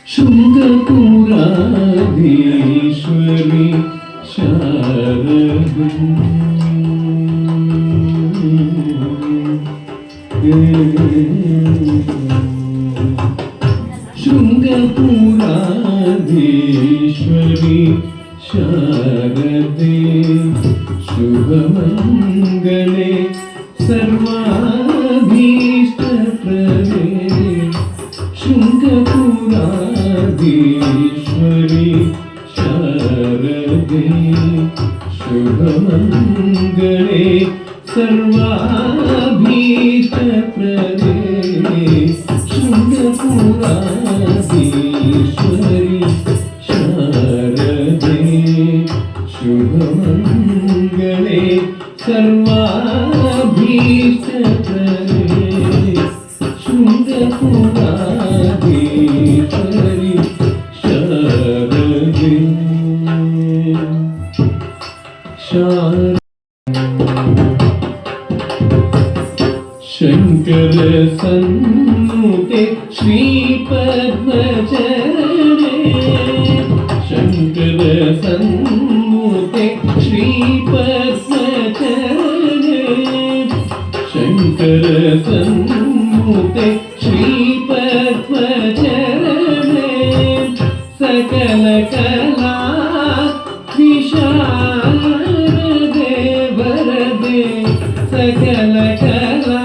ಶೃಂಗಪುರಾಧೀಶ್ವರಿ ಶಾರದೆ ಶೃಂಗಪುರಾಧೀಶ್ವರಿ ಶಾರದೆ ಶುಭಮಂಗಳೆ ಸರ್ವಾಭೀಷ್ಟಪ್ರದೆ ಶೃಂಗಪುರಾಧೀಶ್ವರಿ ಶಾರದೆ ಶುಭಮಂಗಳೆ ಸರ್ವಾಭೀಷ್ಟಪ್ರದೆ ಶೃಂಗಪುರಾಧೀಶ್ವರಿ ಶಾರದೆ ಶುಭಮಂಗಳೆ ಸರ್ವಾಭೀಷ್ಟಪ್ರದೆ ಶೃಂಗಪುರಾಧೀಶ್ವರಿ ಶಾರದೆ ಶಂಕರ ಸನ್ನುತೆ ಶ್ರೀಪದ್ಮಚರಣೆ ಶಂಕರ ಸನ್ನುತೆ ಶ್ರೀಪದ್ಮಚರಣೆ ಶಂಕರ ಸನ್ನುತೆ ಶ್ರೀಪದ್ಮಚರಣೆ ಸಕಲ ಕಲಾ ವಿಶಾರದೆ ವರದೆ ಸಕಲ ಕಲಾ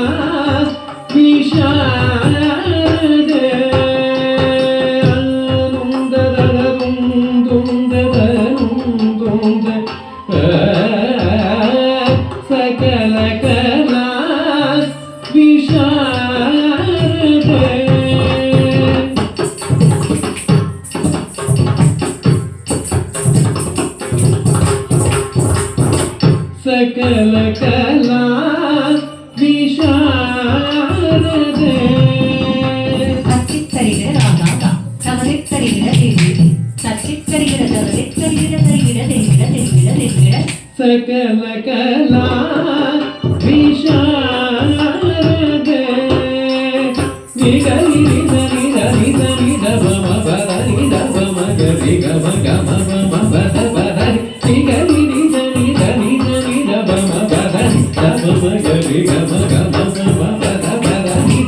ವಿಶಾರದೆ ಸಕಲ ಕಲಾ ವಿಶಾರದೆ ಸಕಲ ಕಲಾ ವಿಶಾರದೆ ಅಚ್ಚಿತ್ತರಿಗಿಡ ರಾಗ ತಮರಿತ್ತರಿಗಿಡ ದೇವಿಡೆ ಸಚ್ಚಿತ್ತರಿಗಿಡ ತಮರಿತ್ತರಿಗಿಡ ತರಿಗಿಡ ದೇವಿಡ ದೇವಿಡ ದೇವಿಡ ಸಕಲ ಕಲಾ ವಿಶಾರದೆ ನಿಗರಿ ಧರಿ ಧರಿ ಧರಿ ಧಮ ಬರಿ ಧಮ ಗರಿ ಗಮ ಗಮ ಗಮ ಬದ ಬದರಿ ನಿಗರಿ ಧರಿ ಧರಿ ಧರಿ ಧಮ ಬದರಿ ಧಮ ಗರಿ ಗಮ ಗಮ ಗಮ ಬದ ಬದರಿ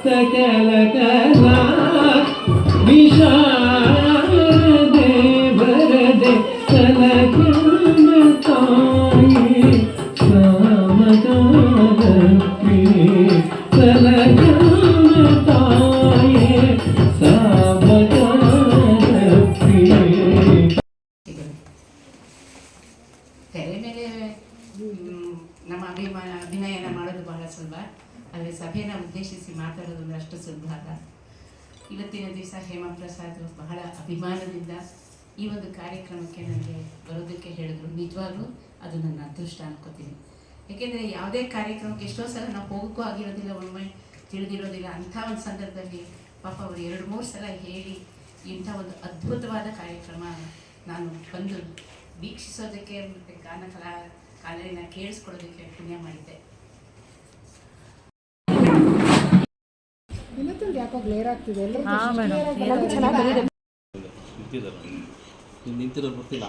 ಸಕಲ ಕಲಾ ವಿಶಾರದೆ ವರದೆ ಸಲಗಮ ತಾಯಿ ಸಾಮಗಾನ ಪ್ರಿಯೆ ಸಲಗಮ ತಾಯಿ ಸಾಮಗಾನ ಪ್ರಿಯೆ. ತೆರೆ ಮೇಲೆ ನಮ್ಮ ಅಭಿನಯನ ಮಾಡೋದು ಬಹಳ ಸುಲಭ, ಆದರೆ ಸಭೆಯನ್ನು ಉದ್ದೇಶಿಸಿ ಮಾತಾಡೋದು ಅಂದ್ರೆ ಅಷ್ಟು ಸುಲಭ ಅಲ್ಲ. ಇವತ್ತಿನ ದಿವಸ ಹೇಮಪ್ರಸಾದ್ ಬಹಳ ಅಭಿಮಾನದಿಂದ ಈ ಒಂದು ಕಾರ್ಯಕ್ರಮಕ್ಕೆ ನನಗೆ ಬರೋದಕ್ಕೆ ಹೇಳಿದ್ರು. ನಿಜವಾಗ್ಲೂ ಅದು ನನ್ನ ಅದೃಷ್ಟ ಅನ್ಕೋತೀನಿ. ಏಕೆಂದರೆ ಯಾವುದೇ ಕಾರ್ಯಕ್ರಮಕ್ಕೆ ಎಷ್ಟೋ ಸಲ ನಾವು ಹೋಗೋಕ್ಕೂ ಆಗಿರೋದಿಲ್ಲ, ಒಮ್ಮೆ ತಿಳಿದಿರೋದಿಲ್ಲ. ಅಂಥ ಒಂದು ಸಂದರ್ಭದಲ್ಲಿ ಪಾಪ ಅವರು 2-3 ಸಲ ಹೇಳಿ ಇಂಥ ಒಂದು ಅದ್ಭುತವಾದ ಕಾರ್ಯಕ್ರಮ ನಾನು ಬಂದು ವೀಕ್ಷಿಸೋದಕ್ಕೆ ಮತ್ತು ಕಾಲನ ಕೇಳಿಸ್ಕೊಳ್ಳೋದಕ್ಕೆ ಪುಣ್ಯ ಮಾಡಿದ್ದೆ. ಯಾಕೋ ಗ್ಲೇರ್ ಆಗ್ತಿದೆ ನಿಂತಿರೋ ಗೊತ್ತಿಲ್ಲ.